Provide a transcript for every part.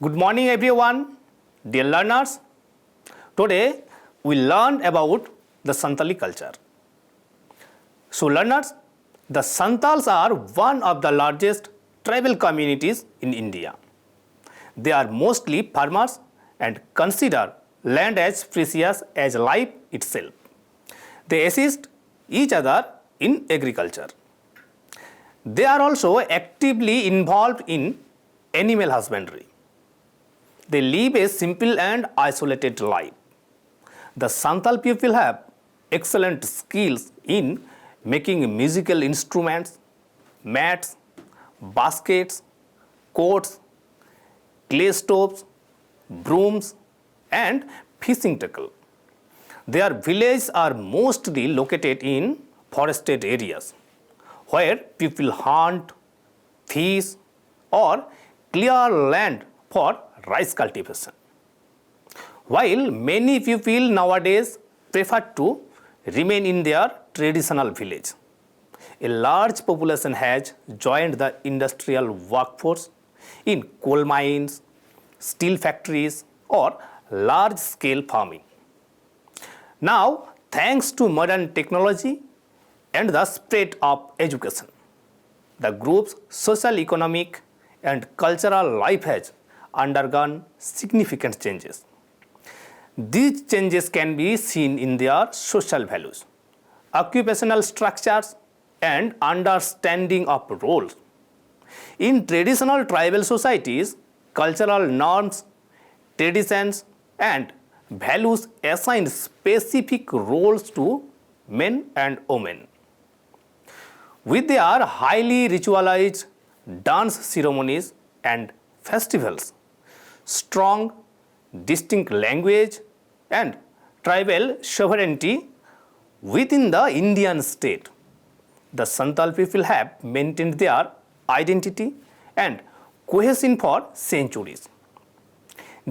Good morning everyone, dear learners. Today we learn about the Santali culture. So learners, the Santals are one of the largest tribal communities in India. They are mostly farmers and consider land as precious as life itself. They assist each other in agriculture. They are also actively involved in animal husbandry. They live a simple and isolated life. The Santal people have excellent skills in making musical instruments, mats, baskets, coats, clay stoves, brooms, and fishing tackle. Their villages are mostly located in forested areas where people hunt, fish, or clear land for rice cultivation. While many people nowadays prefer to remain in their traditional village, a large population has joined the industrial workforce in coal mines, steel factories, or large-scale farming. Now, thanks to modern technology and the spread of education, the group's social, economic, and cultural life has undergone significant changes. These changes can be seen in their social values, occupational structures, and understanding of roles. In traditional tribal societies, cultural norms, traditions, and values assign specific roles to men and women. With their highly ritualized dance ceremonies and festivals, strong, distinct language, and tribal sovereignty within the Indian state, the Santal people have maintained their identity and cohesion for centuries.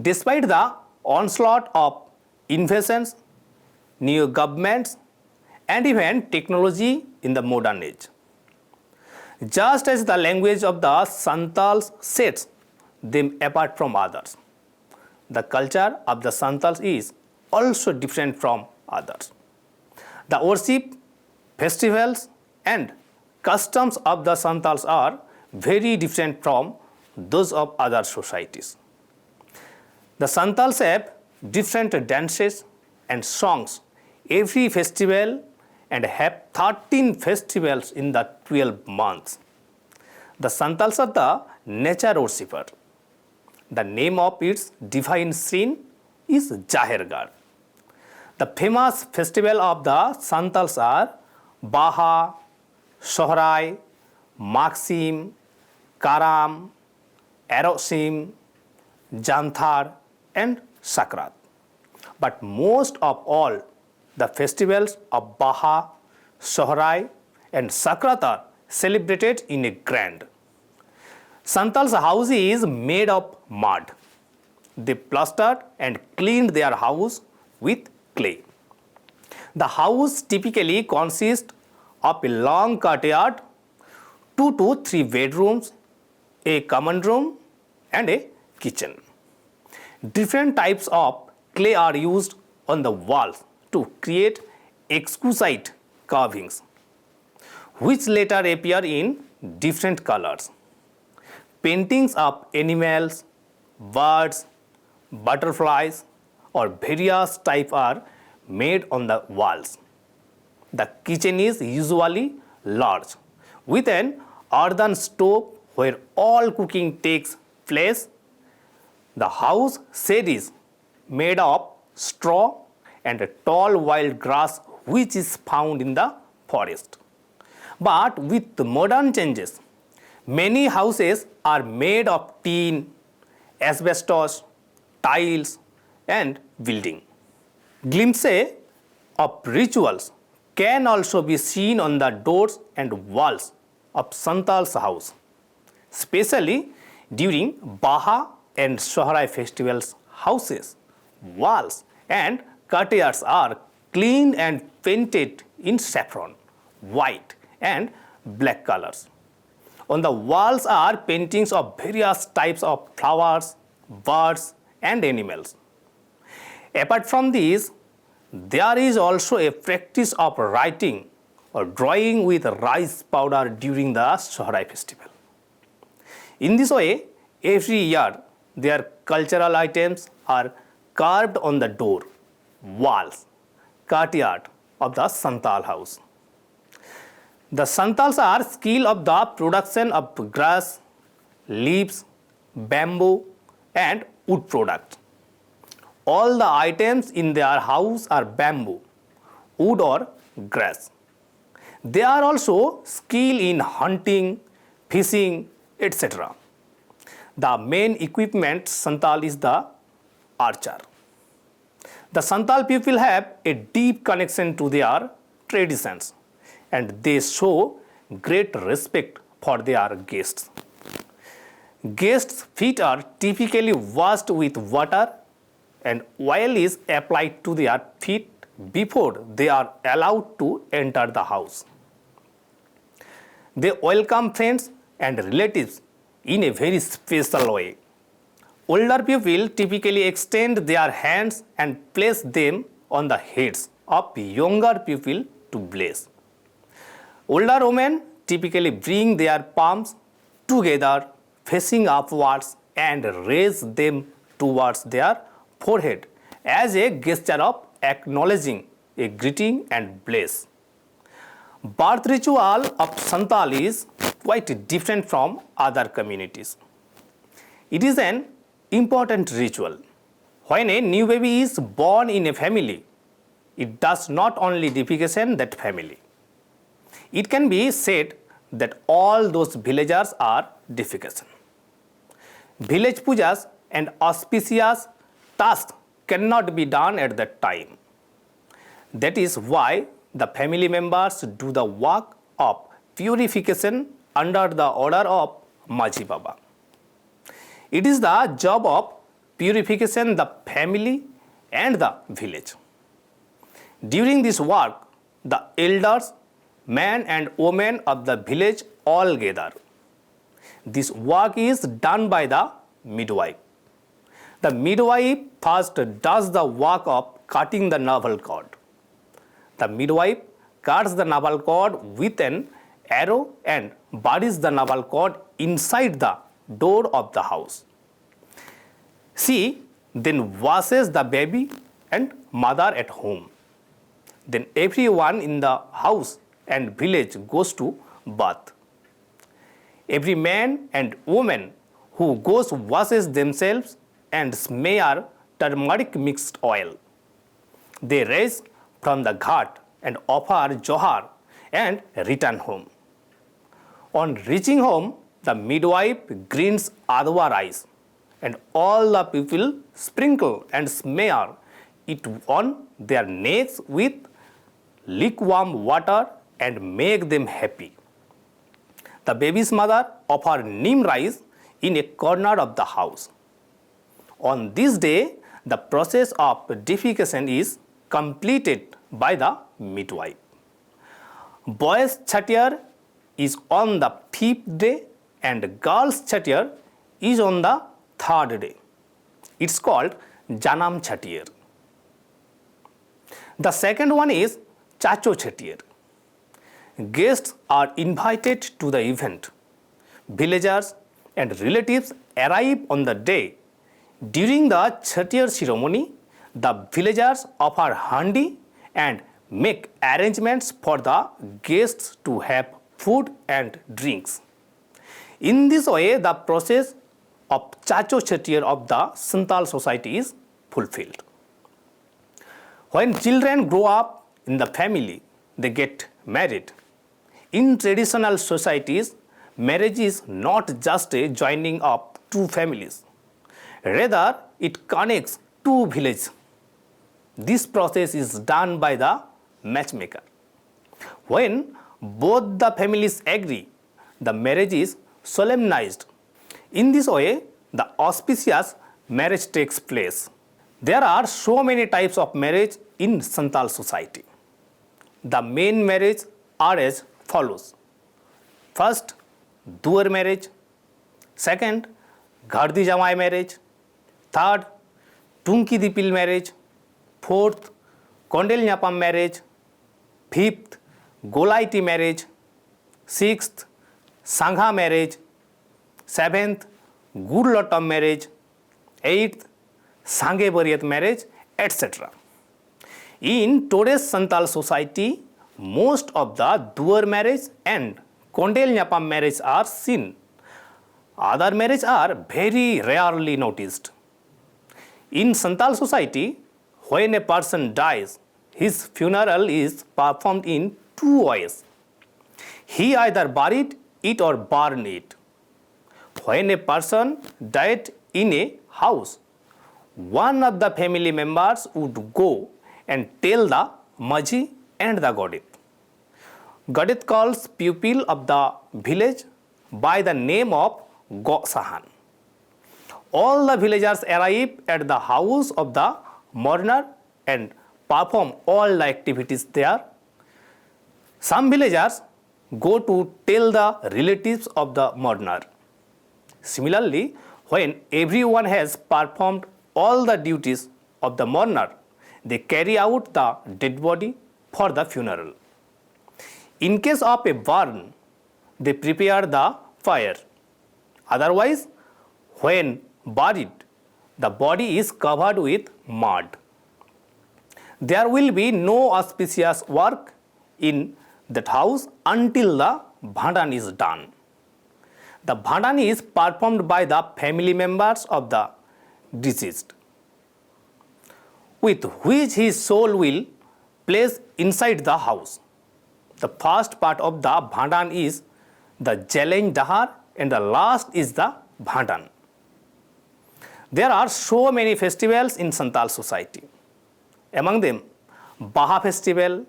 Despite the onslaught of invasions, new governments, and even technology in the modern age. Just as the language of the Santals sets them apart from others, the culture of the Santals is also different from others. The worship, festivals, and customs of the Santals are very different from those of other societies. The Santals have different dances and songs every festival and have 13 festivals in the 12 months. The Santals are the nature worshipper. The name of its divine scene is Jahergarh. The famous festival of the Santals are Baha, Sohrai, Maksim, Karam, Arosim, Janthar, and Sakrat. But most of all, the festivals of Baha, Sohrai, and Sakrat are celebrated in a grand. Santal's house is made of mud. They plastered and cleaned their house with clay. The house typically consists of a long courtyard, 2 to 3 bedrooms, a common room, and a kitchen. Different types of clay are used on the walls to create exquisite carvings, which later appear in different colors. Paintings of animals, birds, butterflies, or various types are made on the walls. The kitchen is usually large, with an earthen stove where all cooking takes place. The house shed is made of straw and a tall wild grass which is found in the forest. But with the modern changes, many houses are made of tin, asbestos, tiles, and building. Glimpses of rituals can also be seen on the doors and walls of Santal's house, especially during Baha and Sohrai festivals. Houses, walls, and courtyards are cleaned and painted in saffron, white, and black colors. On the walls are paintings of various types of flowers, birds, and animals. Apart from these, there is also a practice of writing or drawing with rice powder during the Sohrai festival. In this way, every year their cultural items are carved on the door, walls, courtyard of the Santal house. The Santals are skilled of the production of grass, leaves, bamboo, and wood products. All the items in their house are bamboo, wood, or grass. They are also skilled in hunting, fishing, etc. The main equipment Santal is the archer. The Santal people have a deep connection to their traditions and they show great respect for their guests. Guests' feet are typically washed with water and oil is applied to their feet before they are allowed to enter the house. They welcome friends and relatives in a very special way. Older people typically extend their hands and place them on the heads of younger people to bless. Older women typically bring their palms together facing upwards and raise them towards their forehead as a gesture of acknowledging a greeting and bless. Birth ritual of Santal is quite different from other communities. It is an important ritual. When a new baby is born in a family, it does not only defecation that family. It can be said that all those villagers are defecation. Village pujas and auspicious tasks cannot be done at that time. That is why the family members do the work of purification under the order of Majhi Baba. It is the job of purification the family and the village. During this work, the elders, men and women of the village all gather. This work is done by the midwife. The midwife first does the work of cutting the navel cord. The midwife cuts the navel cord with an arrow and buries the navel cord inside the door of the house. She then washes the baby and mother at home. Then everyone in the house and village goes to bath. Every man and woman who goes washes themselves and smear turmeric mixed oil. They rise from the ghat and offer johar and return home. On reaching home, the midwife grinds adwa rice and all the people sprinkle and smear it on their necks with lukewarm water and make them happy. The baby's mother offers neem rice in a corner of the house. On this day, the process of defecation is completed by the midwife. Boys' Chhatiyar is on the 5th day and girls' Chhatiyar is on the 3rd day. It's called Janam Chhatiyar. The second one is Chacho Chhatiyar. Guests are invited to the event. Villagers and relatives arrive on the day. During the Chhatiyar ceremony, the villagers offer handi and make arrangements for the guests to have food and drinks. In this way, the process of Chacho Chhatiyar of the Santal society is fulfilled. When children grow up in the family, they get married. In traditional societies, marriage is not just a joining of two families. Rather, it connects two villages. This process is done by the matchmaker. When both the families agree, the marriage is solemnized. In this way, the auspicious marriage takes place. There are so many types of marriage in Santal society. The main marriage are as follows. First, Duar marriage. Second, Ghardi Jamai marriage. Third, Tunki Dipil marriage. Fourth, Kondel Nyapam marriage. Fifth, Golaiti marriage. Sixth, Sangha marriage. Seventh, Gurlotam marriage. Eighth, Sange Bariat marriage, etc. In today's Santal society, most of the Duar marriage and Kondel Nyapam marriage are seen. Other marriages are very rarely noticed. In Santal society, when a person dies, his funeral is performed in two ways. He either buried it or burned it. When a person died in a house, one of the family members would go and tell the Maji and the Godit. Godit calls people of the village by the name of Gosahan. All the villagers arrive at the house of the mourner and perform all the activities there. Some villagers go to tell the relatives of the mourner. Similarly, when everyone has performed all the duties of the mourner, they carry out the dead body for the funeral. In case of a burn, they prepare the fire. Otherwise, when buried, the body is covered with mud. There will be no auspicious work in that house until the bhandan is done. The bhandan is performed by the family members of the deceased, with which his soul will place inside the house. The first part of the bhandan is the Jalain Dahar and the last is the bhandan. There are so many festivals in Santal society. Among them, Baha festival,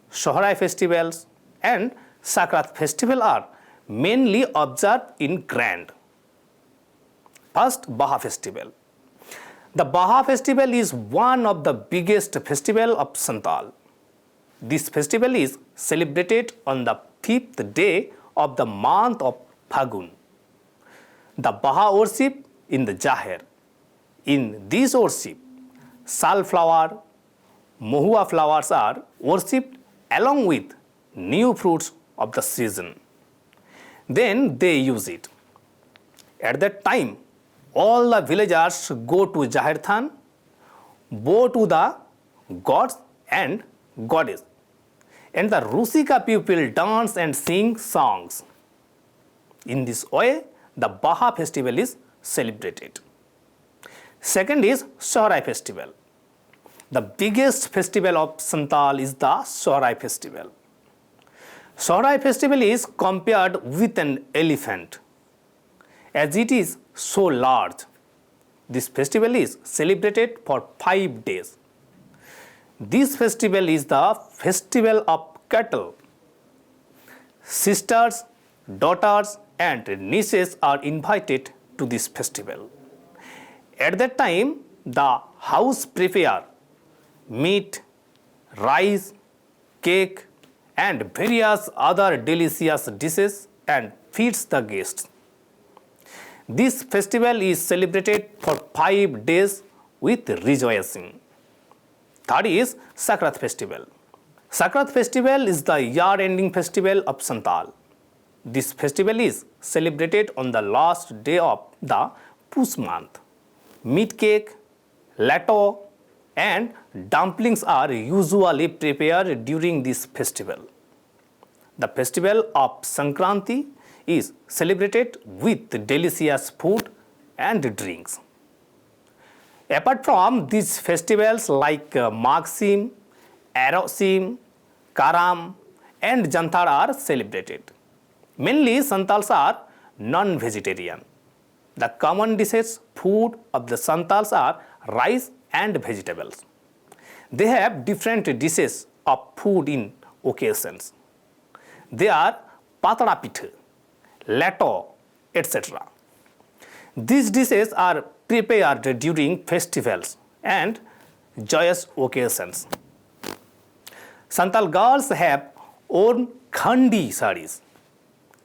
Sohrai festivals and Sakrat festival are mainly observed in grand. First, Baha festival. The Baha festival is one of the biggest festival of Santal. This festival is celebrated on the 5th day of the month of Phagun. The Baha worship in the Jaher. In this worship, sunflower, mohua flowers are worshipped along with new fruits of the season. Then they use it. At that time, all the villagers go to Jaher Than, bow to the gods and goddess, and the Rusika people dance and sing songs. In this way, the Baha festival is celebrated. Second is Sohrai festival. The biggest festival of Santal is the Sohrai festival. Sohrai festival is compared with an elephant, as it is so large. This festival is celebrated for 5 days. This festival is the festival of cattle. Sisters, daughters and nieces are invited to this festival. At that time, the house prepare meat, rice, cake and various other delicious dishes and feeds the guests. This festival is celebrated for 5 days with rejoicing. Third is Sakrat festival. Sakrat festival is the year-ending festival of Santal. This festival is celebrated on the last day of the Push month. Meat cake, latto and dumplings are usually prepared during this festival. The festival of Sankranti is celebrated with delicious food and drinks. Apart from these festivals like Magsim, Arosim, Karam and Jantar are celebrated. Mainly Santals are non-vegetarian. The common dishes food of the Santals are rice and vegetables. They have different dishes of food in occasions. They are patara pitha, latto, etc. These dishes are prepared during festivals and joyous occasions. Santal girls have worn khandi sarees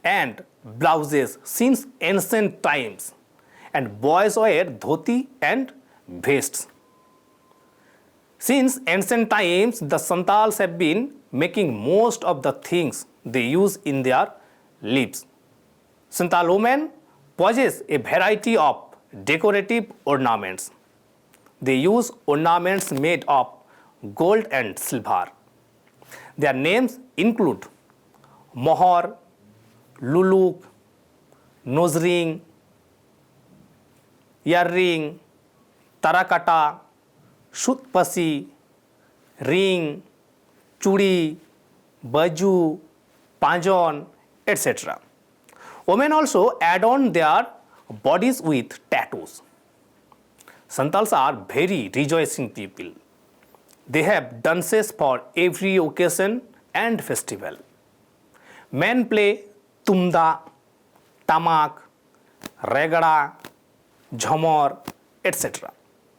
and blouses since ancient times, and boys wear dhoti and vests. Since ancient times, the Santals have been making most of the things they use in their lives. Santal women possess a variety of decorative ornaments. They use ornaments made of gold and silver. Their names include mohor, luluk, nose ring, earring, tarakata, shutpasi, ring, chudi, baju, panjon, etc. Women also add on their bodies with tattoos. Santals are very rejoicing people. They have dances for every occasion and festival. Men play tumda, tamak, regada, jhamor, etc.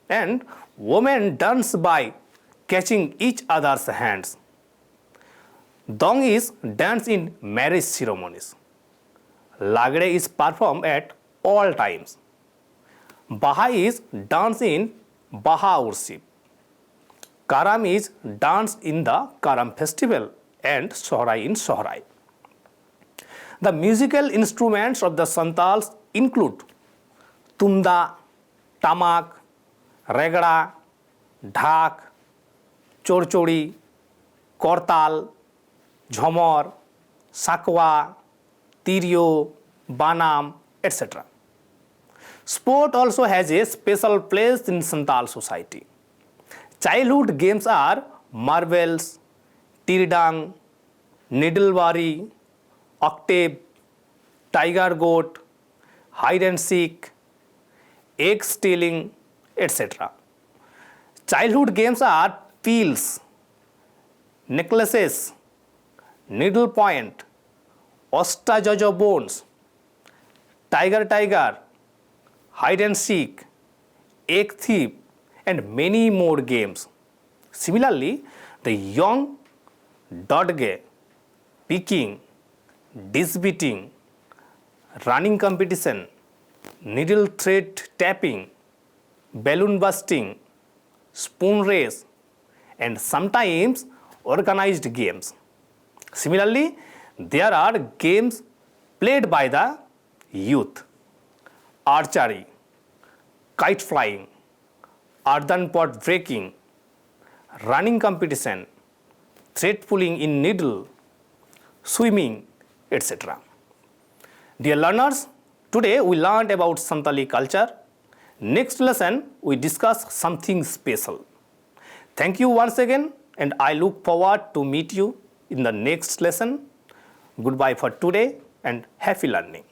And women dance by catching each other's hands. Dong is dance in marriage ceremonies. Lagde is performed at all times. Baha is dance in Baha worship. Karam is dance in the Karam festival and Sohrai in Sohrai. The musical instruments of the Santals include tumda, tamak, regada, dhak, chorchori, kortal, jhamor, sakwa, tirio, banam, etc. Sport also has a special place in Santal society. Childhood games are marbles, tirdang, needlebari, octave, tiger goat, hide and seek, egg stealing, etc. Childhood games are peels, necklaces, needle point, ostajojo bones, tiger, hide and seek, egg thief, and many more games. Similarly, the young dodge, picking, dish beating, running competition, needle thread tapping, balloon busting, spoon race, and sometimes organized games. Similarly, there are games played by the youth: archery, kite flying, earthen pot breaking, running competition, thread pulling in needle, swimming, etc. Dear learners, today we learned about Santali culture. Next lesson, we discuss something special. Thank you once again, and I look forward to meet you in the next lesson. Goodbye for today and happy learning.